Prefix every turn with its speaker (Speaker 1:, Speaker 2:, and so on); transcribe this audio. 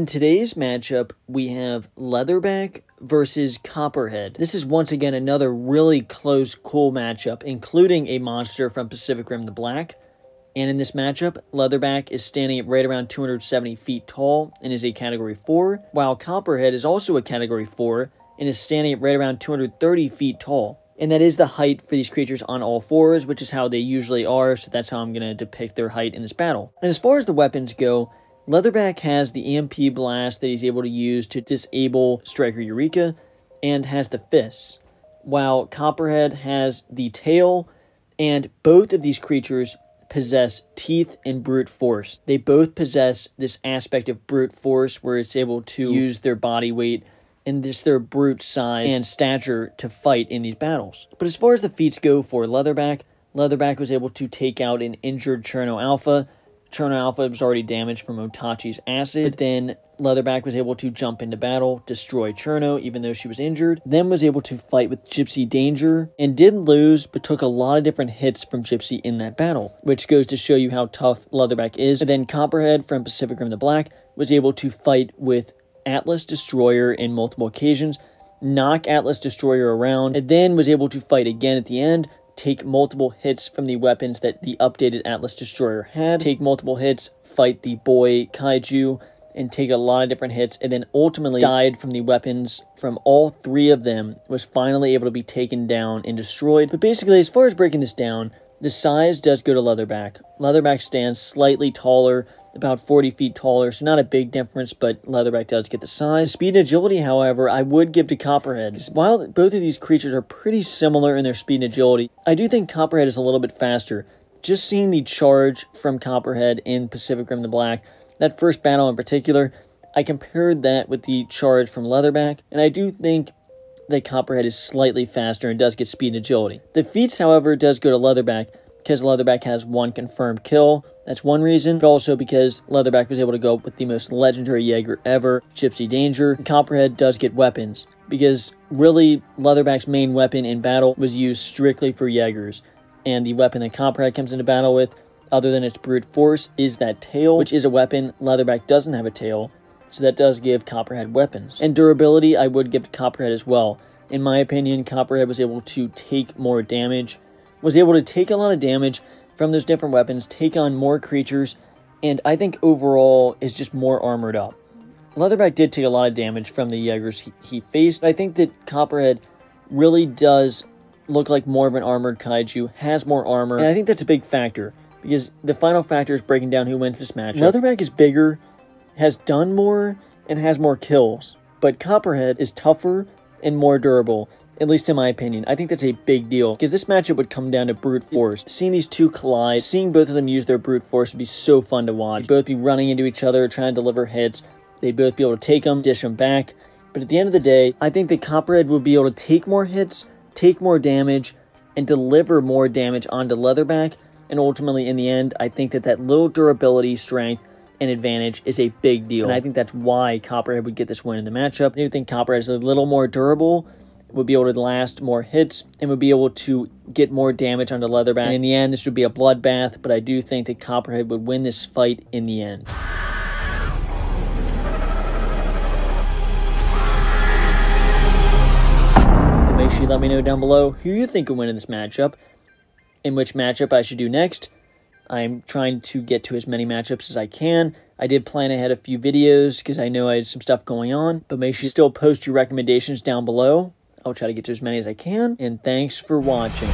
Speaker 1: In today's matchup, we have Leatherback versus Copperhead. This is once again another really close, cool matchup, including a monster from Pacific Rim the Black. And in this matchup, Leatherback is standing at right around 270 feet tall and is a Category 4, while Copperhead is also a Category 4 and is standing at right around 230 feet tall. And that is the height for these creatures on all fours, which is how they usually are, so that's how I'm going to depict their height in this battle. And as far as the weapons go, Leatherback has the EMP blast that he's able to use to disable Striker Eureka, and has the fists, while Copperhead has the tail, and both of these creatures possess teeth and brute force. They both possess this aspect of brute force where it's able to use their body weight and just their brute size and stature to fight in these battles. But as far as the feats go for Leatherback, Leatherback was able to take out an injured Cherno Alpha. Cherno Alpha was already damaged from Otachi's acid, but then Leatherback was able to jump into battle, destroy Cherno even though she was injured, then was able to fight with Gypsy Danger, and did lose, but took a lot of different hits from Gypsy in that battle, which goes to show you how tough Leatherback is. And then Copperhead from Pacific Rim the Black was able to fight with Atlas Destroyer in multiple occasions, knock Atlas Destroyer around, and then was able to fight again at the end, take multiple hits from the weapons that the updated Atlas Destroyer had, take multiple hits, fight the boy Kaiju, and take a lot of different hits, and then ultimately died from the weapons from all three of them, was finally able to be taken down and destroyed. But basically, as far as breaking this down, the size does go to Leatherback. Leatherback stands slightly taller, about 40 feet taller, so not a big difference, but Leatherback does get the size. Speed and agility, however, I would give to Copperhead. While both of these creatures are pretty similar in their speed and agility, I do think Copperhead is a little bit faster. Just seeing the charge from Copperhead in Pacific Rim the Black, that first battle in particular, I compared that with the charge from Leatherback, and I do think that Copperhead is slightly faster and does get speed and agility. The feats, however, does go to Leatherback, because Leatherback has one confirmed kill. That's one reason, but also because Leatherback was able to go with the most legendary Jaeger ever, Gypsy Danger. Copperhead does get weapons, because really Leatherback's main weapon in battle was used strictly for Jaegers, and the weapon that Copperhead comes into battle with, other than its brute force, is that tail, which is a weapon. Leatherback doesn't have a tail, so that does give Copperhead weapons. And durability, I would give to Copperhead as well. In my opinion, Copperhead was able to take more damage, was able to take a lot of damage from those different weapons, take on more creatures, and I think overall is just more armored up. Leatherback did take a lot of damage from the Jaegers he faced. I think that Copperhead really does look like more of an armored kaiju, has more armor, and I think that's a big factor, because the final factor is breaking down who wins this match. Leatherback is bigger, has done more, and has more kills, but Copperhead is tougher and more durable, at least in my opinion. I think that's a big deal, because this matchup would come down to brute force. Seeing these two collide, seeing both of them use their brute force would be so fun to watch. They'd both be running into each other, trying to deliver hits. They'd both be able to take them, dish them back. But at the end of the day, I think that Copperhead would be able to take more hits, take more damage, and deliver more damage onto Leatherback. And ultimately, in the end, I think that that little durability, strength, and advantage is a big deal. And I think that's why Copperhead would get this win in the matchup. I do think Copperhead is a little more durable, would be able to last more hits, and would be able to get more damage onto Leatherback. And in the end, this would be a bloodbath, but I do think that Copperhead would win this fight in the end. But make sure you let me know down below who you think will win in this matchup, and which matchup I should do next. I'm trying to get to as many matchups as I can. I did plan ahead a few videos because I know I had some stuff going on, but make sure you still post your recommendations down below. I'll try to get to as many as I can, and thanks for watching.